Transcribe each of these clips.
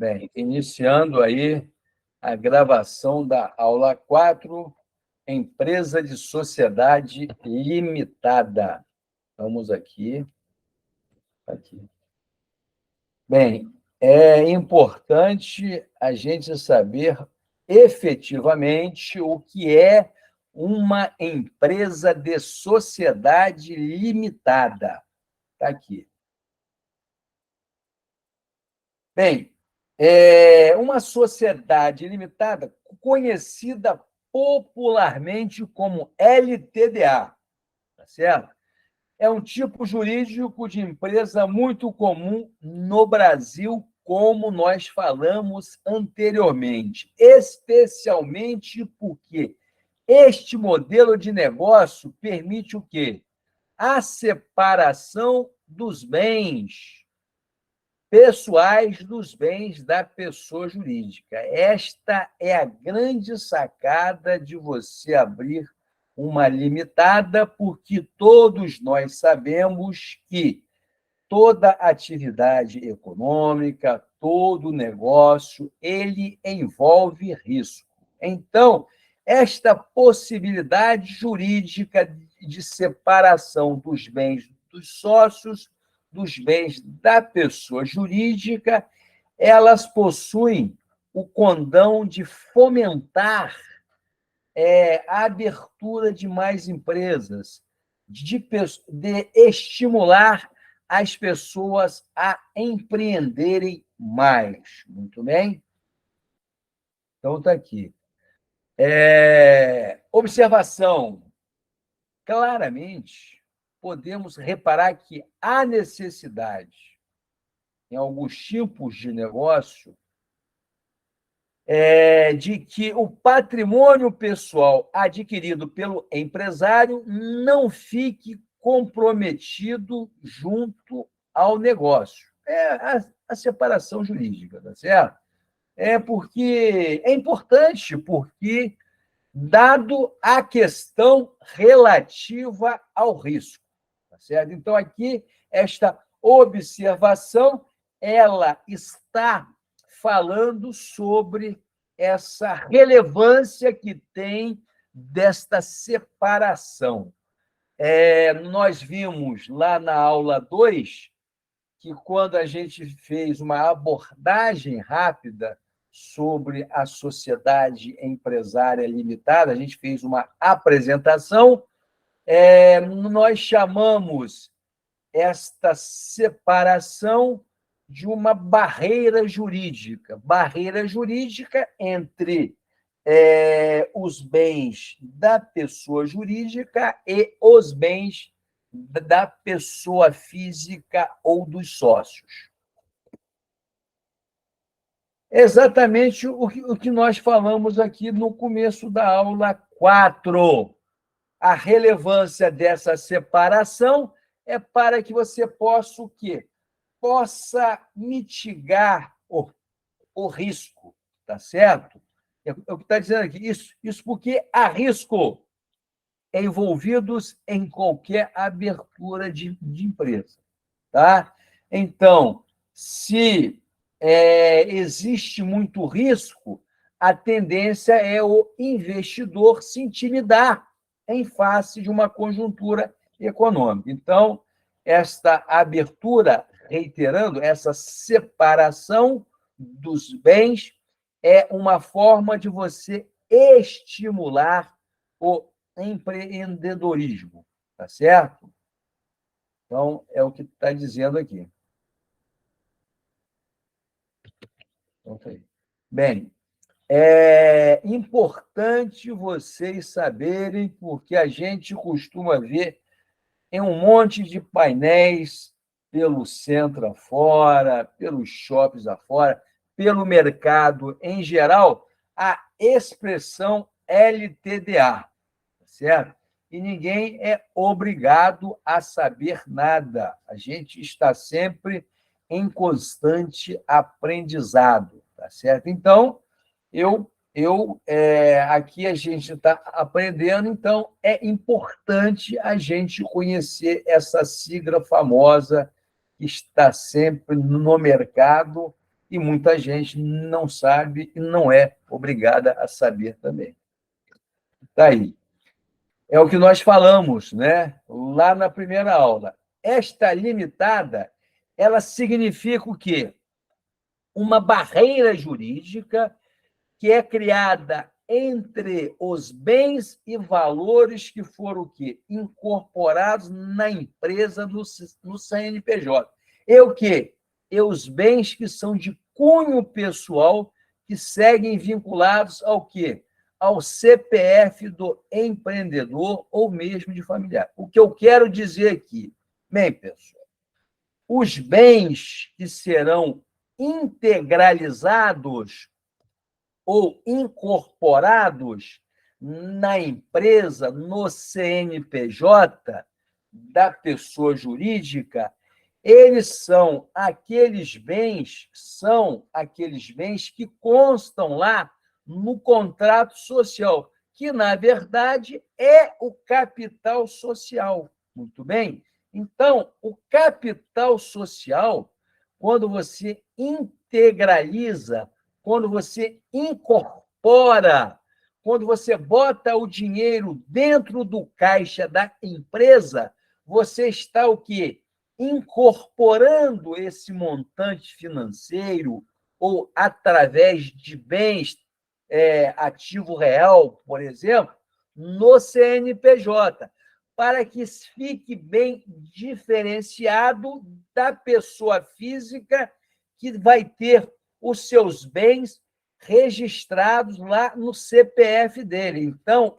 Bem, iniciando aí a gravação da aula 4, Empresa de Sociedade Limitada. Vamos aqui. Aqui. Bem, é importante a gente saber efetivamente o que é uma empresa de sociedade limitada. Está aqui. Bem, uma sociedade limitada, conhecida popularmente como LTDA, tá certo? É um tipo jurídico de empresa muito comum no Brasil, como nós falamos anteriormente, especialmente porque este modelo de negócio permite o quê? A separação dos bens pessoais dos bens da pessoa jurídica. Esta é a grande sacada de você abrir uma limitada, porque todos nós sabemos que toda atividade econômica, todo negócio, ele envolve risco. Então, esta possibilidade jurídica de separação dos bens dos sócios, dos bens da pessoa jurídica, elas possuem o condão de fomentar a abertura de mais empresas, de estimular as pessoas a empreenderem mais. Muito bem? Então, está aqui. Observação. Claramente, podemos reparar que há necessidade, em alguns tipos de negócio, de que o patrimônio pessoal adquirido pelo empresário não fique comprometido junto ao negócio. A separação jurídica, tá certo? Porque é importante, porque dado a questão relativa ao risco, tá certo? Então, aqui, esta observação, ela está falando sobre essa relevância que tem desta separação. Nós vimos lá na aula 2 que, quando a gente fez uma abordagem rápida sobre a sociedade empresária limitada, a gente fez uma apresentação, nós chamamos esta separação de uma barreira jurídica entre os bens da pessoa jurídica e os bens da pessoa física ou dos sócios. Exatamente o que nós falamos aqui no começo da aula 4. A relevância dessa separação é para que você possa o quê? Possa mitigar o risco, tá certo? É o que está dizendo aqui. Isso porque há risco envolvidos em qualquer abertura de empresa. Tá? Então, se existe muito risco, a tendência é o investidor se intimidar em face de uma conjuntura econômica. Então, esta abertura, reiterando, essa separação dos bens é uma forma de você estimular o empreendedorismo, tá certo? Então, é o que está dizendo aqui. Bem, é importante vocês saberem, porque a gente costuma ver em um monte de painéis pelo centro afora, pelos shoppings afora, pelo mercado em geral, a expressão LTDA, certo? E ninguém é obrigado a saber nada. A gente está sempre em constante aprendizado, tá certo? Então, aqui a gente está aprendendo, então é importante a gente conhecer essa sigla famosa que está sempre no mercado e muita gente não sabe e não é obrigada a saber também. Está aí. É o que nós falamos, né? Lá na primeira aula. Esta limitada, ela significa o quê? Uma barreira jurídica que é criada entre os bens e valores que foram o quê? Incorporados na empresa, no CNPJ. E o quê? E os bens que são de cunho pessoal, que seguem vinculados ao quê? Ao CPF do empreendedor ou mesmo de familiar. O que eu quero dizer aqui, bem, pessoal, os bens que serão integralizados ou incorporados na empresa, no CNPJ da pessoa jurídica, eles são aqueles bens que constam lá no contrato social, que, na verdade, é o capital social. Muito bem? Então, o capital social, quando você integraliza, quando você incorpora, quando você bota o dinheiro dentro do caixa da empresa, você está o quê? Incorporando esse montante financeiro ou através de bens, ativo real, por exemplo, no CNPJ, para que fique bem diferenciado da pessoa física que vai ter os seus bens registrados lá no CPF dele. Então,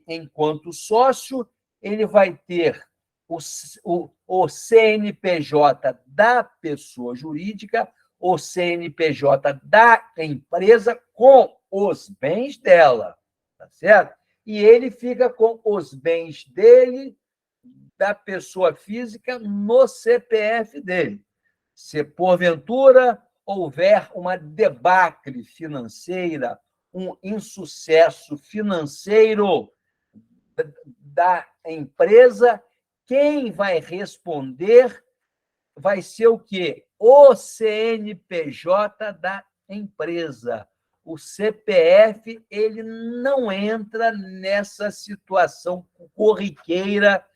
enquanto sócio, ele vai ter o CNPJ da pessoa jurídica, o CNPJ da empresa com os bens dela, tá certo? E ele fica com os bens dele, da pessoa física, no CPF dele. Se, porventura, houver uma debacle financeira, um insucesso financeiro da empresa, quem vai responder vai ser o quê? O CNPJ da empresa. O CPF, ele não entra nessa situação corriqueira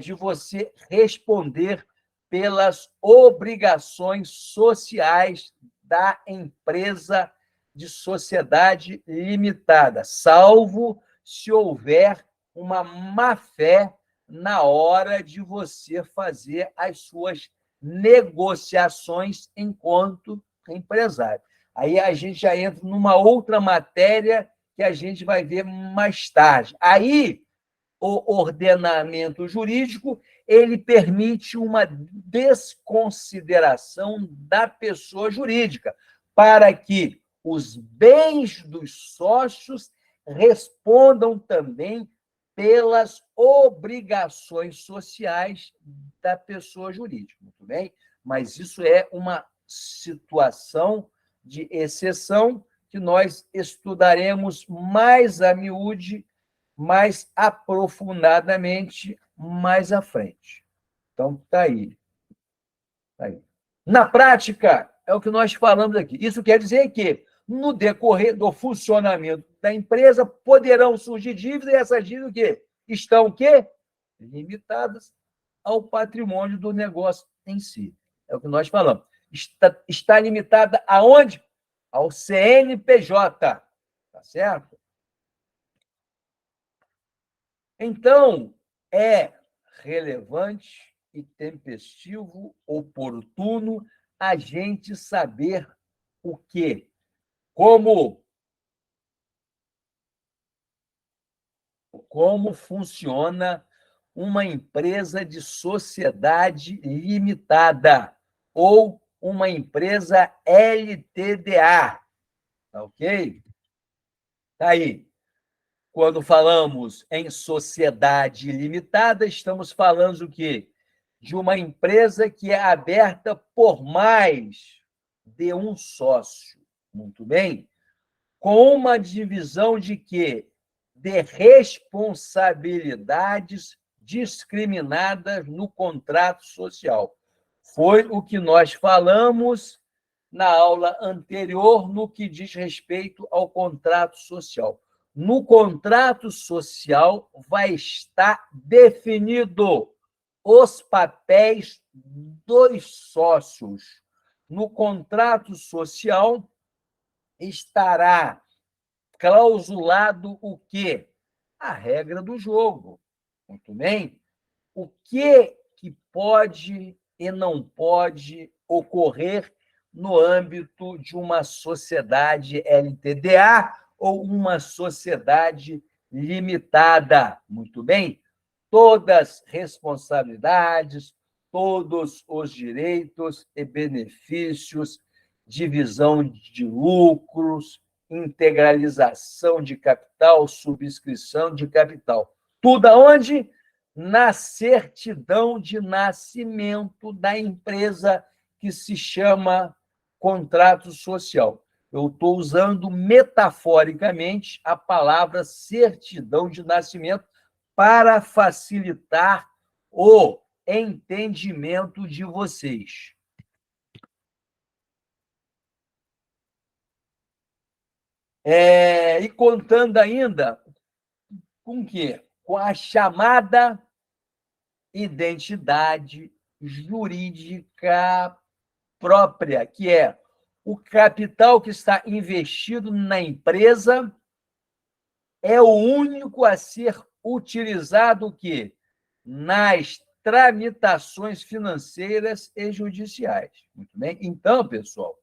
de você responder pelas obrigações sociais da empresa de sociedade limitada, salvo se houver uma má-fé na hora de você fazer as suas negociações enquanto empresário. Aí a gente já entra numa outra matéria que a gente vai ver mais tarde. Aí, o ordenamento jurídico, ele permite uma desconsideração da pessoa jurídica, para que os bens dos sócios respondam também pelas obrigações sociais da pessoa jurídica. Muito bem? Mas isso é uma situação de exceção que nós estudaremos mais a miúde, mais aprofundadamente mais à frente. Então, está aí. Tá aí. Na prática, é o que nós falamos aqui. Isso quer dizer que, no decorrer do funcionamento da empresa, poderão surgir dívidas, e essas dívidas o quê? Estão o quê? Limitadas ao patrimônio do negócio em si. É o que nós falamos. Está limitada aonde? Ao CNPJ. Tá certo? Então, é relevante e tempestivo, oportuno, a gente saber o quê? Como funciona uma empresa de sociedade limitada ou uma empresa LTDA, tá ok? Tá aí. Quando falamos em sociedade limitada, estamos falando o quê? De uma empresa que é aberta por mais de um sócio. Muito bem? Com uma divisão de quê? De responsabilidades discriminadas no contrato social. Foi o que nós falamos na aula anterior no que diz respeito ao contrato social. No contrato social vai estar definido os papéis dos sócios. No contrato social estará clausulado o quê? A regra do jogo. Muito bem? O que pode e não pode ocorrer no âmbito de uma sociedade LTDA ou uma sociedade limitada. Muito bem? Todas responsabilidades, todos os direitos e benefícios, divisão de lucros, integralização de capital, subscrição de capital. Tudo aonde? Na certidão de nascimento da empresa que se chama contrato social. Eu estou usando metaforicamente a palavra certidão de nascimento para facilitar o entendimento de vocês. E contando ainda com o quê? Com a chamada identidade jurídica própria, que é o capital que está investido na empresa é o único a ser utilizado o quê? Nas tramitações financeiras e judiciais. Muito bem? Então, pessoal,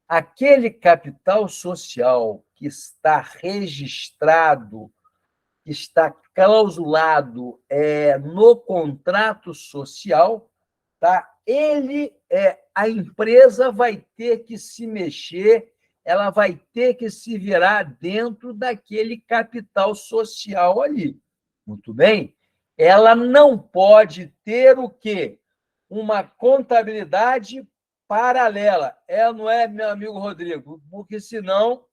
aquele capital social que está registrado, que está clausulado no contrato social, tá? A empresa vai ter que se mexer, ela vai ter que se virar dentro daquele capital social ali. Muito bem? Ela não pode ter o quê? Uma contabilidade paralela. Não é, meu amigo Rodrigo? Porque senão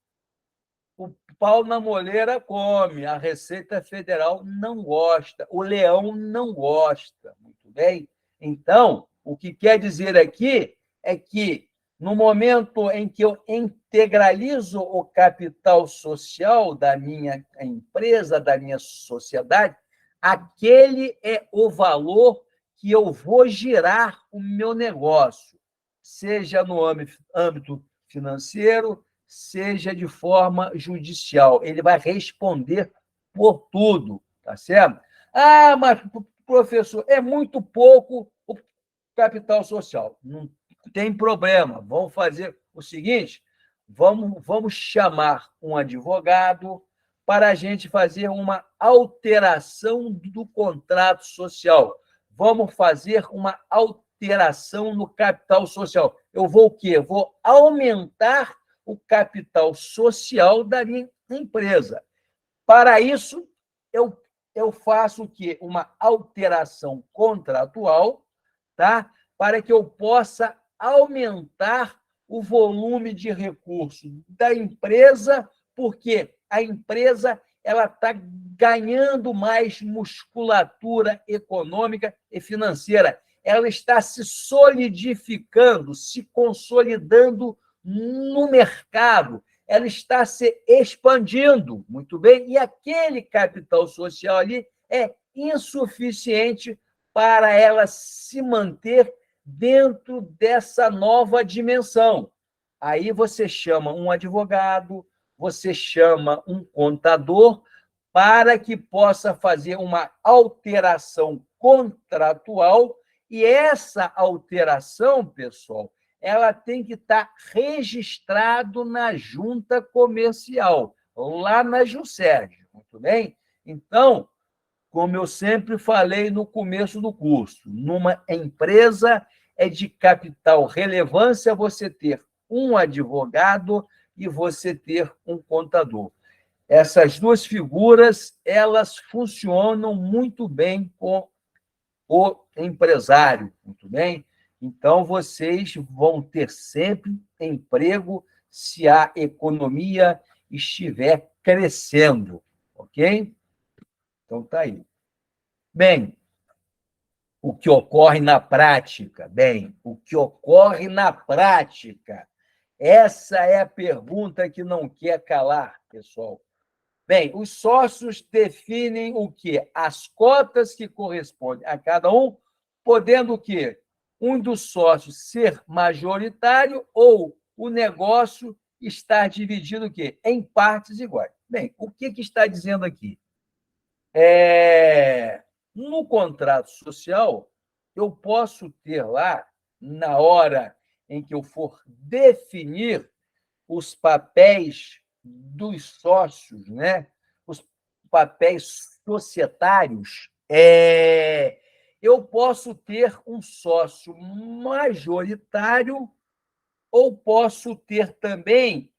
o pau na moleira come, a Receita Federal não gosta, o leão não gosta. Muito bem? Então, o que quer dizer aqui é que, no momento em que eu integralizo o capital social da minha empresa, da minha sociedade, aquele é o valor que eu vou girar o meu negócio, seja no âmbito financeiro, seja de forma judicial. Ele vai responder por tudo, tá certo? Ah, mas, professor, é muito pouco o capital social. Não tem problema. Vamos fazer o seguinte: vamos chamar um advogado para a gente fazer uma alteração do contrato social. Vamos fazer uma alteração no capital social. Eu vou o quê? Vou aumentar o capital social da minha empresa. Para isso, eu faço o quê? Uma alteração contratual, tá? Para que eu possa aumentar o volume de recursos da empresa, porque a empresa ela está ganhando mais musculatura econômica e financeira. Ela está se solidificando, se consolidando no mercado, ela está se expandindo, muito bem, e aquele capital social ali é insuficiente para ela se manter dentro dessa nova dimensão. Aí você chama um advogado, você chama um contador para que possa fazer uma alteração contratual, e essa alteração, pessoal, ela tem que estar registrado na junta comercial, lá na Juscerj, muito bem? Então, como eu sempre falei no começo do curso, numa empresa é de capital relevância você ter um advogado e você ter um contador. Essas duas figuras, elas funcionam muito bem com o empresário, muito bem? Então, vocês vão ter sempre emprego se a economia estiver crescendo, ok? Então, tá aí. Bem, O que ocorre na prática? Bem, o que ocorre na prática? Essa é a pergunta que não quer calar, pessoal. Bem, os sócios definem o quê? As cotas que correspondem a cada um, podendo o quê? Um dos sócios ser majoritário ou o negócio estar dividido o quê? Em partes iguais. Bem, o que está dizendo aqui? No contrato social, eu posso ter lá, na hora em que eu for definir os papéis dos sócios, né? Os papéis societários, eu posso ter um sócio majoritário ou posso ter também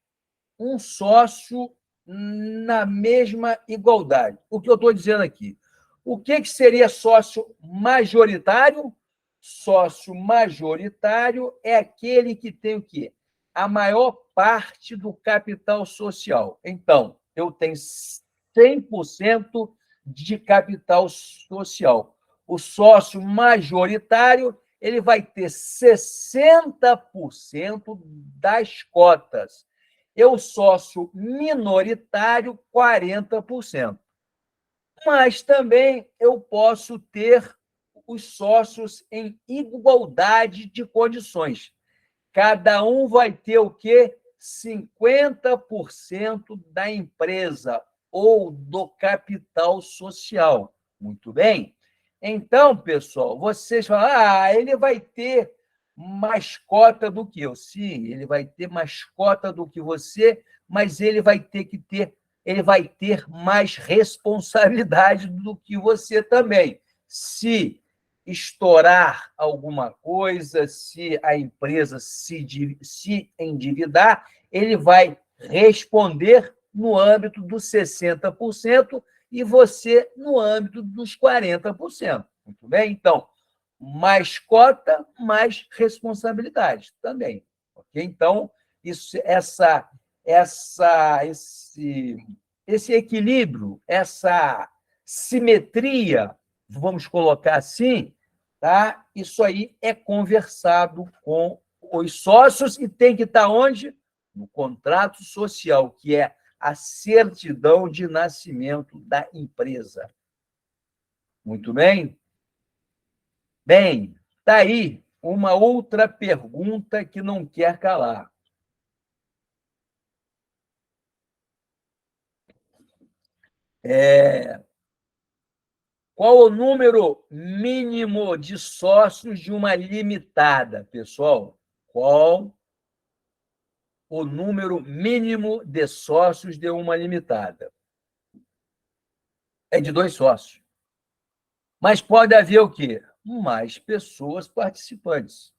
um sócio na mesma igualdade. O que eu estou dizendo aqui? O que seria sócio majoritário? Sócio majoritário é aquele que tem o quê? A maior parte do capital social. Então, eu tenho 100% de capital social. O sócio majoritário ele vai ter 60% das cotas. Eu, sócio minoritário, 40%. Mas também eu posso ter os sócios em igualdade de condições. Cada um vai ter o quê? 50% da empresa ou do capital social. Muito bem? Então, pessoal, vocês falam, ele vai ter mais cota do que eu. Sim, ele vai ter mais cota do que você, mas ele vai ter mais responsabilidade do que você também. Se estourar alguma coisa, se a empresa se endividar, ele vai responder no âmbito dos 60% e você no âmbito dos 40%. Muito bem? Então, mais cota, mais responsabilidade também. Okay? Então, esse equilíbrio, essa simetria, vamos colocar assim, tá? Isso aí é conversado com os sócios e tem que estar onde? No contrato social, que é a certidão de nascimento da empresa. Muito bem? Bem, está aí uma outra pergunta que não quer calar. Qual o número mínimo de sócios de uma limitada, pessoal? Qual o número mínimo de sócios de uma limitada? É de 2 sócios. Mas pode haver o quê? Mais pessoas participantes.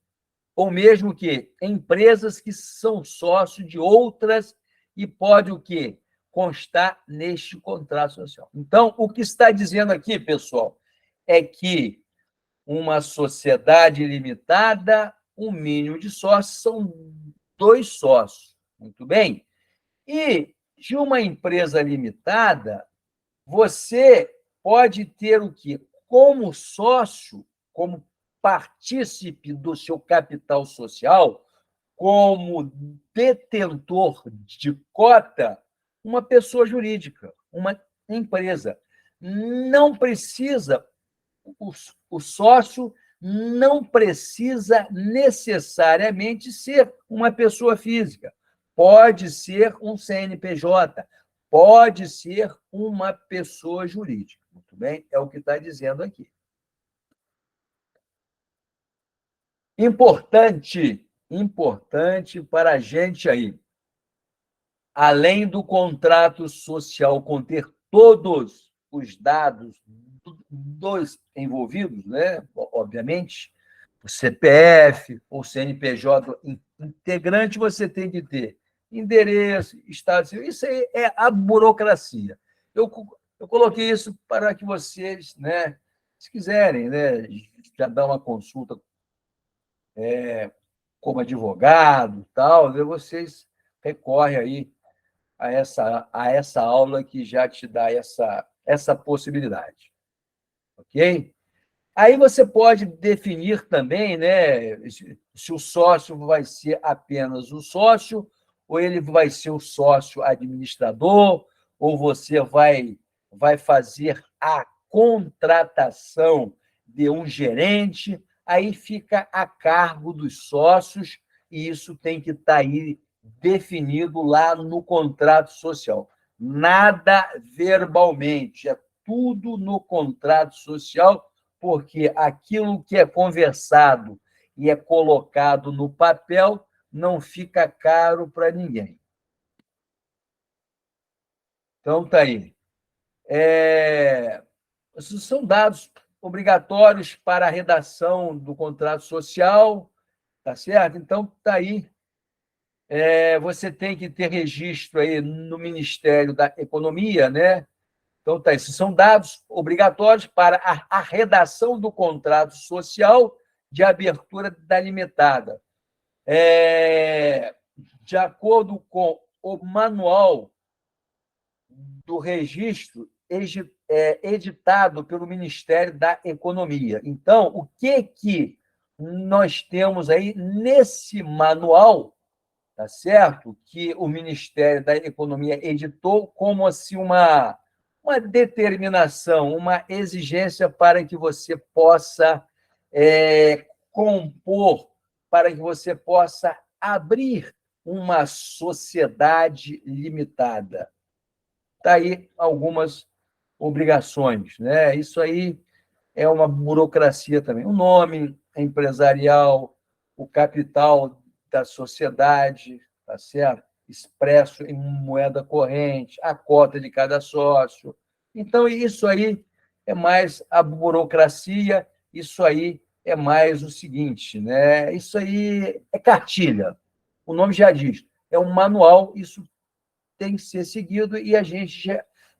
Ou mesmo que empresas que são sócios de outras e pode o quê? Constar neste contrato social. Então, o que está dizendo aqui, pessoal, é que uma sociedade limitada, o mínimo de sócios são 2 sócios. Muito bem? E de uma empresa limitada, você pode ter o quê? Como sócio, como partícipe do seu capital social, como detentor de cota, uma pessoa jurídica, uma empresa. Não precisa, o sócio não precisa necessariamente ser uma pessoa física. Pode ser um CNPJ, pode ser uma pessoa jurídica. Muito bem? É o que está dizendo aqui. Importante para a gente aí, além do contrato social conter todos os dados dos envolvidos, né? Obviamente, o CPF, o CNPJ integrante, você tem que ter endereço, estado civil. Isso aí é a burocracia. Eu coloquei isso para que vocês, né, se quiserem, né, já dar uma consulta como advogado, tal, vocês recorrem aí a essa aula que já te dá essa possibilidade. Ok? Aí você pode definir também, né, se o sócio vai ser apenas o sócio, ou ele vai ser o sócio administrador, ou você vai fazer a contratação de um gerente, aí fica a cargo dos sócios, e isso tem que estar aí definido lá no contrato social. Nada verbalmente, é tudo no contrato social, porque aquilo que é conversado e é colocado no papel não fica caro para ninguém. Então, está aí. Esses são dados obrigatórios para a redação do contrato social, tá certo? Então, está aí. Você tem que ter registro aí no Ministério da Economia, né? Então, tá, esses são dados obrigatórios para a redação do contrato social de abertura da limitada. De acordo com o manual do registro editado pelo Ministério da Economia. Então, o que nós temos aí nesse manual, tá certo? Que o Ministério da Economia editou como assim uma determinação, uma exigência para que você possa compor, para que você possa abrir uma sociedade limitada. Está aí algumas obrigações, né? Isso aí é uma burocracia também. O nome empresarial, o capital da sociedade, tá certo? Expresso em moeda corrente, a cota de cada sócio. Então, isso aí é mais a burocracia, isso aí é mais o seguinte, né? Isso aí é cartilha. O nome já diz, é um manual, isso tem que ser seguido e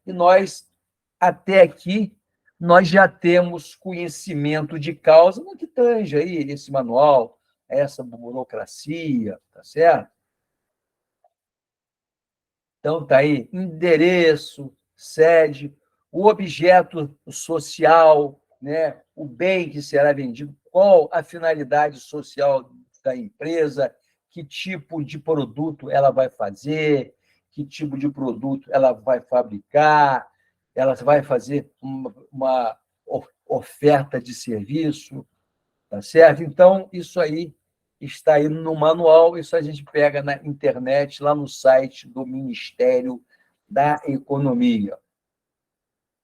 nós até aqui nós já temos conhecimento de causa no que tange aí esse manual, essa burocracia, tá certo? Então tá aí endereço, sede, o objeto social, né? O bem que será vendido, qual a finalidade social da empresa, que tipo de produto ela vai fazer, que tipo de produto ela vai fabricar, ela vai fazer uma oferta de serviço, tá certo? Então, isso aí está aí no manual, isso a gente pega na internet, lá no site do Ministério da Economia.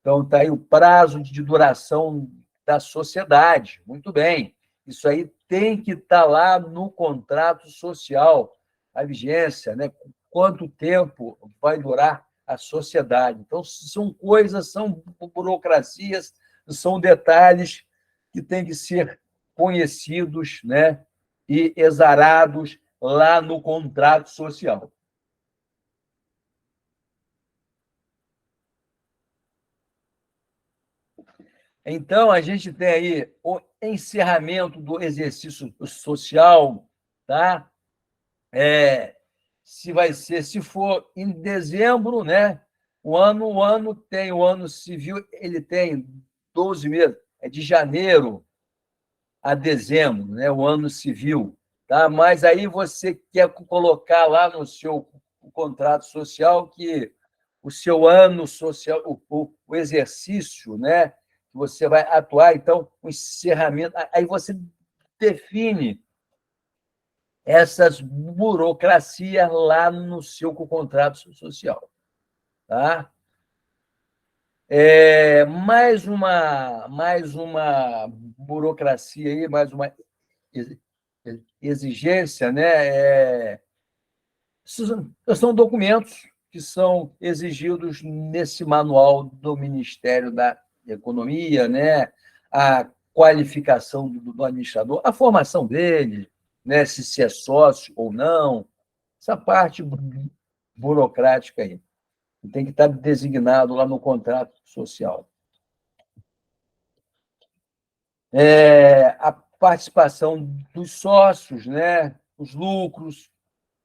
Então, está aí o prazo de duração da sociedade. Muito bem. Isso aí tem que estar lá no contrato social, a vigência, né? Quanto tempo vai durar a sociedade. Então, são coisas, são burocracias, são detalhes que têm que ser conhecidos, né? E exarados lá no contrato social. Então, a gente tem aí o encerramento do exercício social, tá? Se vai ser, se for em dezembro, né? O ano tem o ano civil, ele tem 12 meses, é de janeiro a dezembro, né? O ano civil, tá? Mas aí você quer colocar lá no seu contrato social que o seu ano social, o exercício, né? Que você vai atuar, então, o encerramento, aí você define essas burocracias lá no seu contrato social, tá? Mais uma burocracia aí, mais uma exigência, né? São documentos que são exigidos nesse manual do Ministério da Economia, né? A qualificação do administrador, a formação dele, né? Se é sócio ou não, essa parte burocrática aí. Tem que estar designado lá no contrato social. A participação dos sócios, né? Os lucros,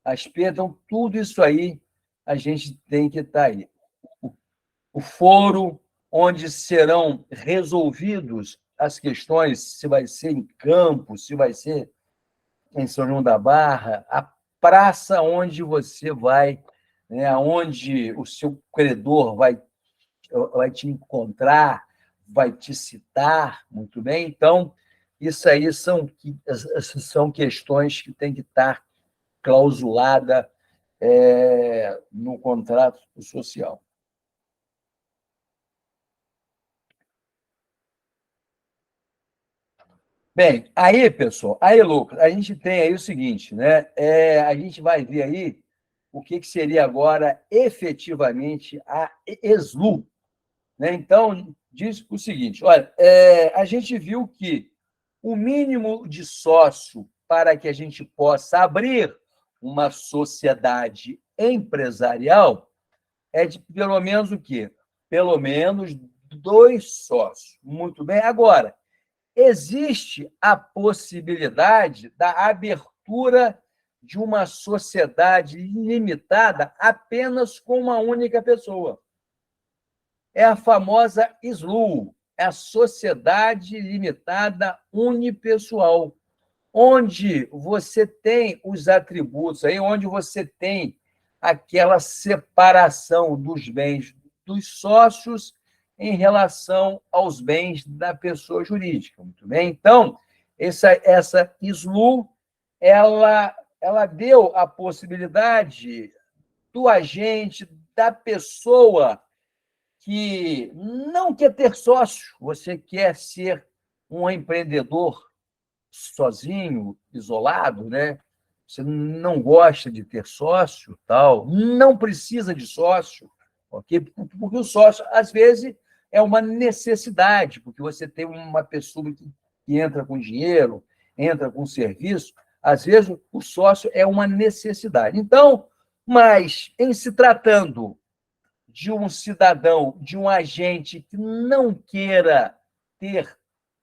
as perdas, então, tudo isso aí a gente tem que estar aí. O foro onde serão resolvidos as questões, se vai ser em Campos, se vai ser em São João da Barra, a praça onde você vai, né, onde o seu credor vai te encontrar, vai te citar, muito bem? Então, isso aí são questões que têm que estar clausulada no contrato social. Bem, aí, pessoal, aí, Lucas, a gente tem aí o seguinte, né? A gente vai ver aí o que seria agora efetivamente a ESLU, né? Então, diz o seguinte: olha, a gente viu que o mínimo de sócio para que a gente possa abrir uma sociedade empresarial é de pelo menos o quê? Pelo menos 2 sócios. Muito bem. Agora, existe a possibilidade da abertura de uma sociedade limitada apenas com uma única pessoa. É a famosa SLU, é a Sociedade Limitada Unipessoal, onde você tem os atributos aí, onde você tem aquela separação dos bens dos sócios em relação aos bens da pessoa jurídica. Muito bem? Então, essa SLU, ela deu a possibilidade do agente, da pessoa que não quer ter sócio, você quer ser um empreendedor sozinho, isolado, né? Você não gosta de ter sócio, tal, não precisa de sócio, ok? Porque o sócio, às vezes, é uma necessidade, porque você tem uma pessoa que entra com dinheiro, entra com serviço, às vezes o sócio é uma necessidade. Então, mas em se tratando de um cidadão, de um agente que não queira ter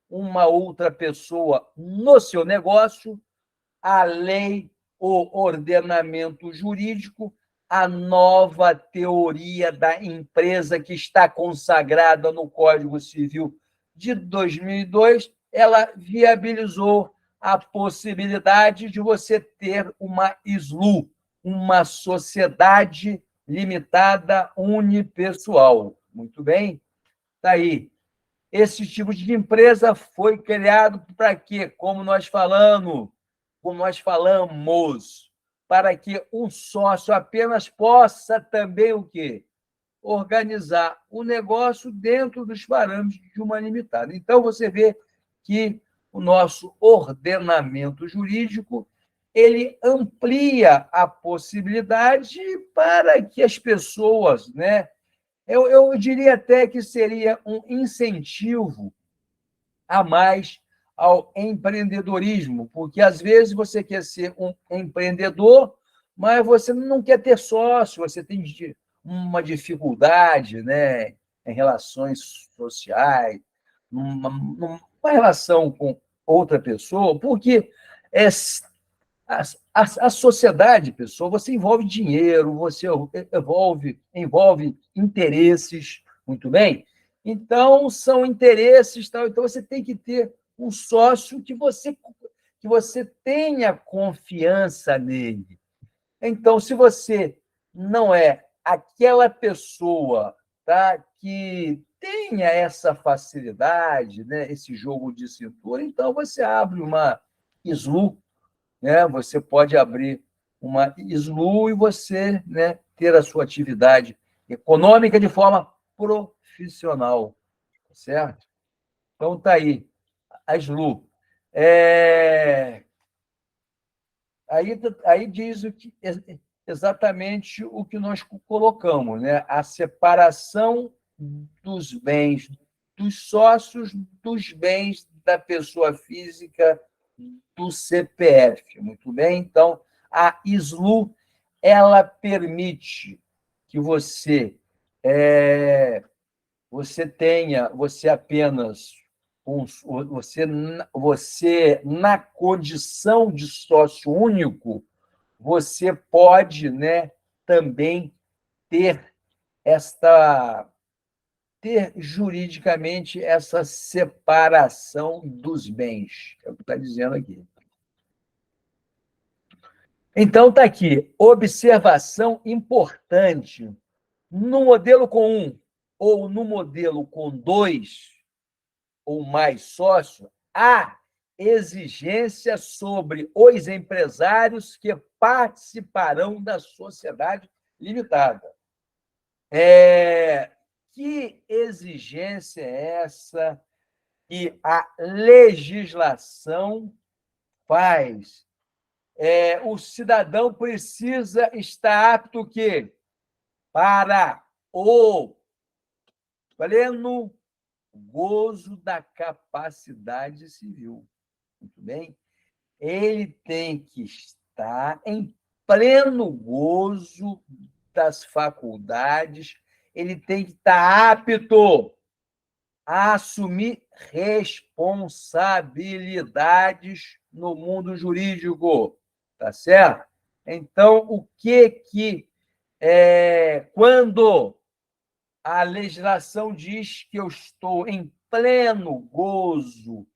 uma outra pessoa no seu negócio, a lei, o ordenamento jurídico, a nova teoria da empresa que está consagrada no Código Civil de 2002, ela viabilizou a possibilidade de você ter uma SLU, uma sociedade limitada unipessoal. Muito bem? Está aí. Esse tipo de empresa foi criado para quê? Como nós falamos, para que um sócio apenas possa também o quê? Organizar o negócio dentro dos parâmetros de uma limitada. Então, você vê que o nosso ordenamento jurídico ele amplia a possibilidade para que as pessoas, né? Eu diria até que seria um incentivo a mais ao empreendedorismo, porque às vezes você quer ser um empreendedor, mas você não quer ter sócio, você tem uma dificuldade, né, em relações sociais, numa relação com outra pessoa, porque é, a sociedade, pessoal, você envolve dinheiro, você envolve interesses, muito bem? Então, são interesses, tal, então você tem que ter um sócio que você tenha confiança nele. Então, se você não é aquela pessoa, tá, que tenha essa facilidade, né, esse jogo de cintura, então você abre uma SLU, né? Você pode abrir uma SLU e você, né, ter a sua atividade econômica de forma profissional, certo? Então, está aí, a SLU. Aí diz exatamente o que nós colocamos, né? A separação dos bens dos sócios dos bens da pessoa física do CPF. Muito bem? Então, a SLU ela permite que você apenas você na condição de sócio único, você pode, né, também ter esta ter juridicamente essa separação dos bens. É o que está dizendo aqui. Então, está aqui, observação importante. No modelo com um ou no modelo com dois ou mais sócios, há exigência sobre os empresários que participarão da sociedade limitada. Que exigência é essa que a legislação faz? O cidadão precisa estar apto o quê? Para o pleno gozo da capacidade civil. Muito bem? Ele tem que estar em pleno gozo das faculdades, ele tem que estar apto a assumir responsabilidades no mundo jurídico, tá certo? Então, o que quando a legislação diz que eu estou em pleno gozo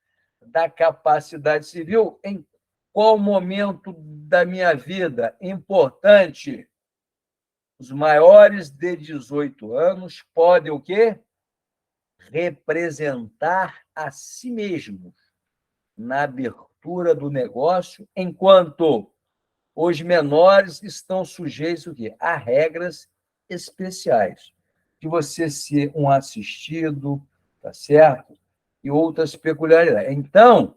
da capacidade civil, em qual momento da minha vida importante? Os maiores de 18 anos podem o quê? Representar a si mesmos na abertura do negócio, enquanto os menores estão sujeitos o quê? A regras especiais, de você ser um assistido, tá certo? E outras peculiaridades. Então,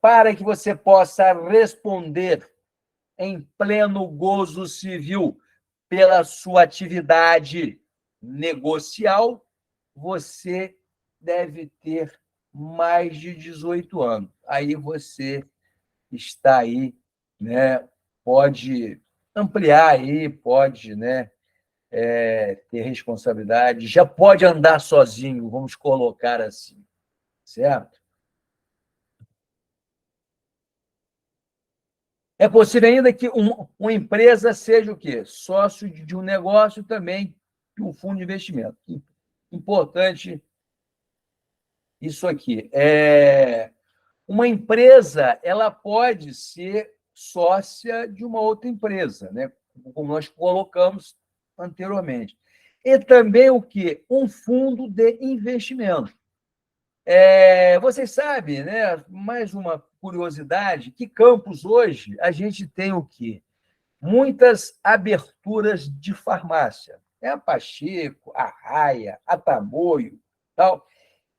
para que você possa responder em pleno gozo civil pela sua atividade negocial, você deve ter mais de 18 anos. Aí você está aí, né? Pode ampliar aí, pode, né? Ter responsabilidade, já pode andar sozinho, vamos colocar assim, certo? É possível ainda que uma empresa seja o quê? Sócio de um negócio também, de um fundo de investimento. Importante isso aqui. Uma empresa, ela pode ser sócia de uma outra empresa, né? Como nós colocamos anteriormente. E também o quê? Um fundo de investimento. Vocês sabem, né? Mais uma curiosidade, que Campos hoje a gente tem o quê? Muitas aberturas de farmácia. A Pacheco, a Raia, a Tamoio, tal.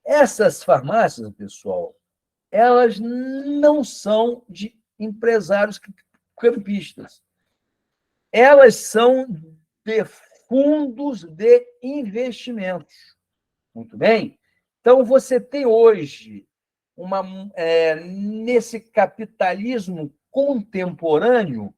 Essas farmácias, pessoal, elas não são de empresários campistas. Elas são de fundos de investimentos. Muito bem? Então, você tem hoje, nesse capitalismo contemporâneo,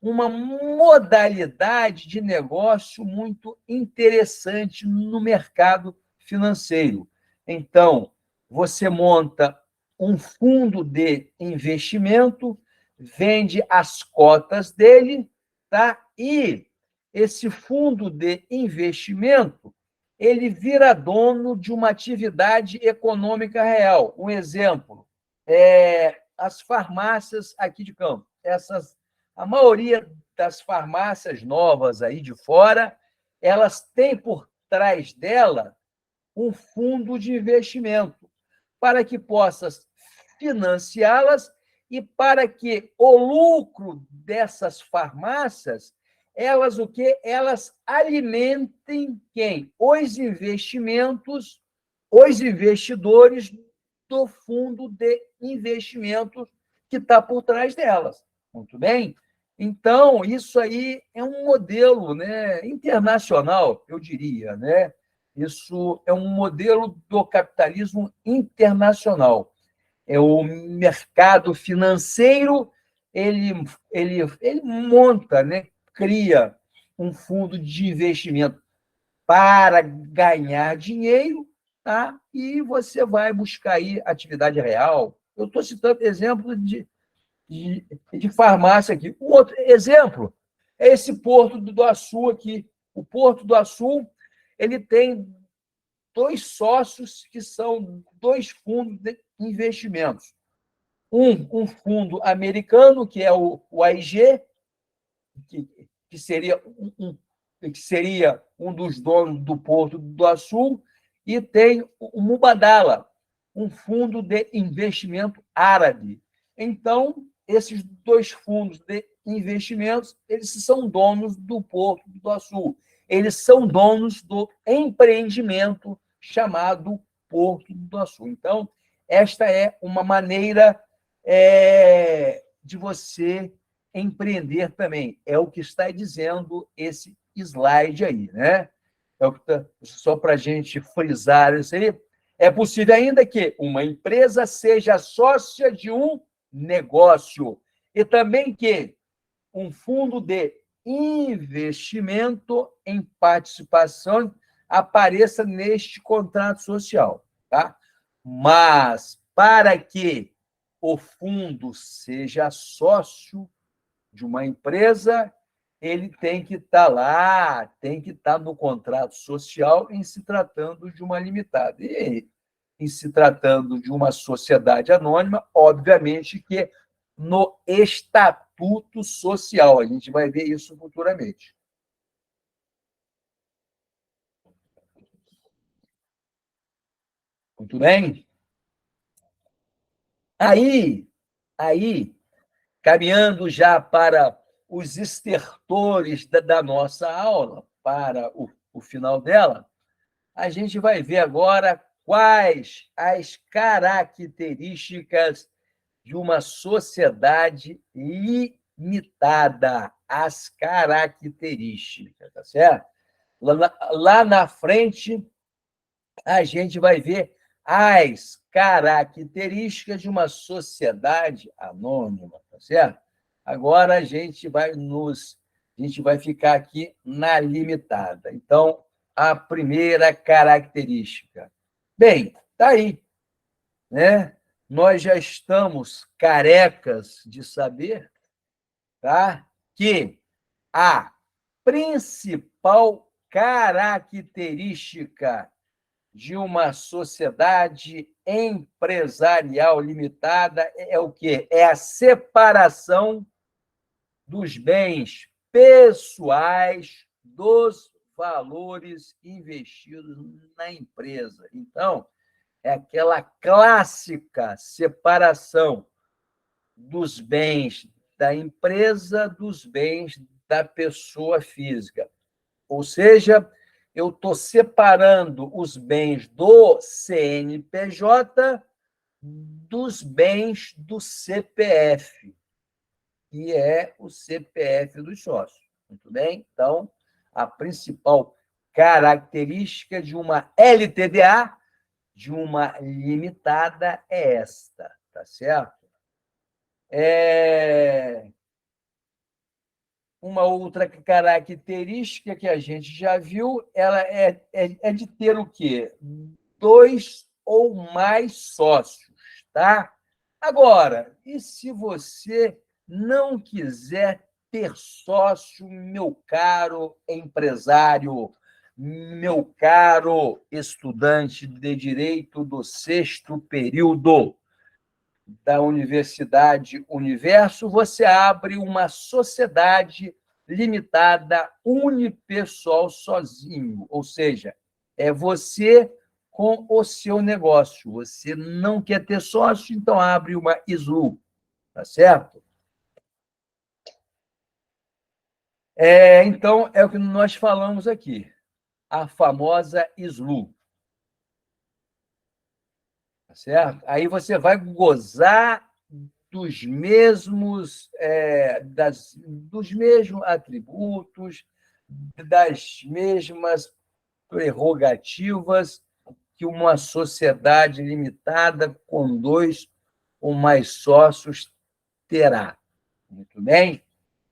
uma modalidade de negócio muito interessante no mercado financeiro. Então, você monta um fundo de investimento, vende as cotas dele, tá? E esse fundo de investimento ele vira dono de uma atividade econômica real. Um exemplo, as farmácias aqui de Campos. A maioria das farmácias novas aí de fora, elas têm por trás dela um fundo de investimento para que possa financiá-las e para que o lucro dessas farmácias elas o quê? Elas alimentem quem? Os investimentos, os investidores do fundo de investimento que está por trás delas. Muito bem? Então, isso aí é um modelo, né, internacional, eu diria, né? Isso é um modelo do capitalismo internacional. O mercado financeiro, ele monta, né, cria um fundo de investimento para ganhar dinheiro, tá? E você vai buscar aí atividade real. Eu estou citando exemplo de farmácia aqui. Um outro exemplo é esse Porto do Açu aqui. O Porto do Açu ele tem dois sócios que são dois fundos de investimentos. Um fundo americano, que é o AIG, que seria um dos donos do Porto do Açu, e tem o Mubadala, um fundo de investimento árabe. Então, esses dois fundos de investimentos, eles são donos do Porto do Açu. Eles são donos do empreendimento chamado Porto do Açu. Então, esta é uma maneira de você empreender também. É o que está dizendo esse slide aí, né? Só para a gente frisar isso aí. É possível ainda que uma empresa seja sócia de um negócio e também que um fundo de investimento em participação apareça neste contrato social, tá? Mas para que o fundo seja sócio de uma empresa, ele tem que estar lá, tem que estar no contrato social em se tratando de uma limitada. E em se tratando de uma sociedade anônima, obviamente que no estatuto social. A gente vai ver isso futuramente. Muito bem? Aí, caminhando já para os estertores da nossa aula, para o final dela, a gente vai ver agora quais as características de uma sociedade limitada, as características, tá certo? Lá na frente, a gente vai ver as características de uma sociedade anônima, tá certo? Agora a gente vai ficar aqui na limitada. Então, a primeira característica. Bem, tá aí, né? Nós já estamos carecas de saber, tá? Que a principal característica de uma sociedade empresarial limitada é o quê? É a separação dos bens pessoais dos valores investidos na empresa. Então, é aquela clássica separação dos bens da empresa dos bens da pessoa física. Ou seja, eu estou separando os bens do CNPJ dos bens do CPF, que é o CPF dos sócios. Muito bem? Então, a principal característica de uma LTDA, de uma limitada, é esta, tá certo? Uma outra característica que a gente já viu, ela é de ter o quê? Dois ou mais sócios, tá? Agora, e se você não quiser ter sócio, meu caro empresário, meu caro estudante de direito do sexto período da Universidade Universo, você abre uma sociedade limitada unipessoal sozinho, ou seja, é você com o seu negócio. Você não quer ter sócio, então abre uma ISU, tá certo? Então, é o que nós falamos aqui, a famosa ISLU, tá certo? Aí você vai gozar dos mesmos atributos, das mesmas prerrogativas que uma sociedade limitada com dois ou mais sócios terá. Muito bem?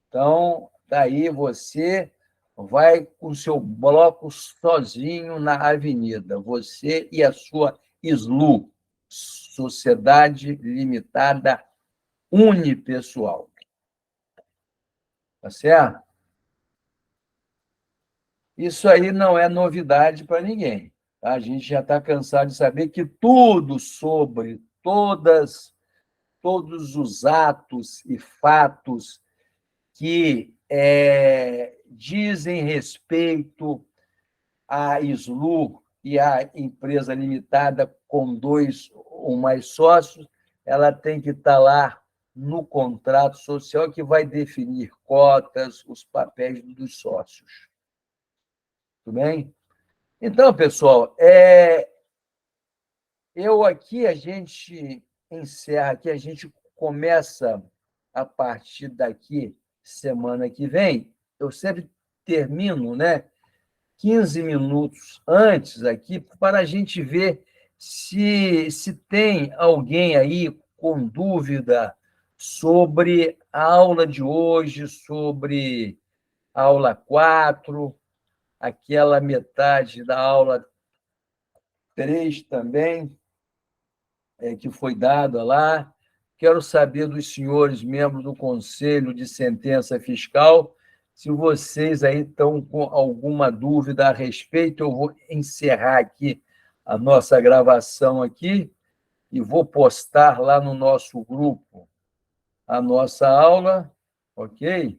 Então, daí você vai com o seu bloco sozinho na avenida, você e a sua SLU, Sociedade Limitada Unipessoal. Tá certo? Isso aí não é novidade para ninguém. A gente já está cansado de saber que tudo sobre todos os atos e fatos que dizem respeito à SLU e à empresa limitada com 2 ou mais sócios, ela tem que estar lá no contrato social que vai definir cotas, os papéis dos sócios. Tudo bem? Então, pessoal, eu aqui, a gente encerra aqui, a gente começa a partir daqui, semana que vem. Eu sempre termino, né, 15 minutos antes aqui, para a gente ver se tem alguém aí com dúvida sobre a aula de hoje, sobre a aula 4, aquela metade da aula 3 também, que foi dada lá. Quero saber dos senhores membros do Conselho de Sentença Fiscal, se vocês aí estão com alguma dúvida a respeito. Eu vou encerrar aqui a nossa gravação aqui e vou postar lá no nosso grupo a nossa aula, ok?